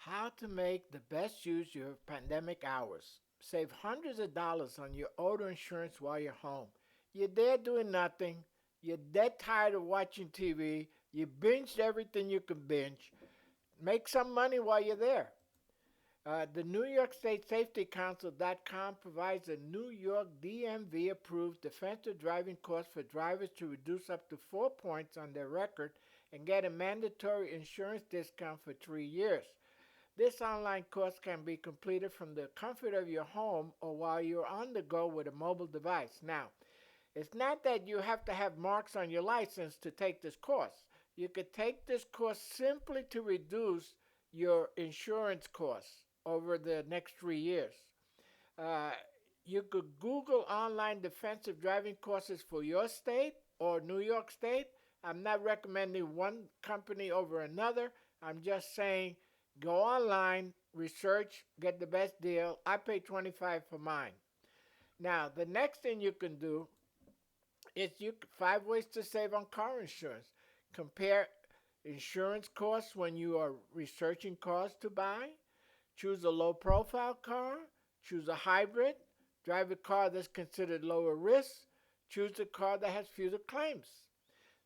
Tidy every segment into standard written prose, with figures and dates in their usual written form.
How to make the best use of your pandemic hours. Save hundreds of dollars on your auto insurance while you're home. You're there doing nothing. You're dead tired of watching TV. You binged everything you can binge. Make some money while you're there. The New York State Safety Council.com provides a New York DMV approved defensive driving course for drivers to reduce up to 4 points on their record and get a mandatory insurance discount for 3 years. This online course can be completed from the comfort of your home or while you're on the go with a mobile device. Now, it's not that you have to have marks on your license to take this course. You could take this course simply to reduce your insurance costs over the next 3 years. Uh, you could Google online defensive driving courses for your state or New York State. I'm not recommending one company over another. I'm just saying go online, research, get the best deal. I pay 25 for mine. Now, the next thing you can do is 5 ways to save on car insurance. Compare insurance costs when you are researching cars to buy. Choose a low profile car. Choose a hybrid. Drive a car that's considered lower risk. Choose a car that has fewer claims.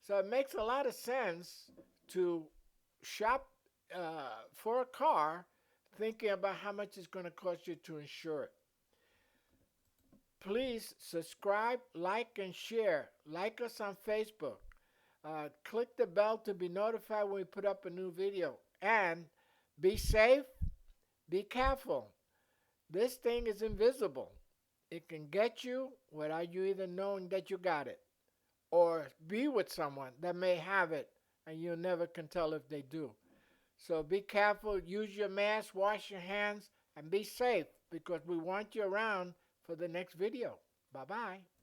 So it makes a lot of sense to shop for a car thinking about how much it's going to cost you to insure it. Please subscribe, like, and share. Like us on Facebook. Click the bell to be notified when we put up a new video. And be safe, be careful. This thing is invisible. It can get you without you even knowing that you got it. Or be with someone that may have it and you never can tell if they do. So be careful, use your mask, wash your hands, and be safe because we want you around for the next video. Bye-bye.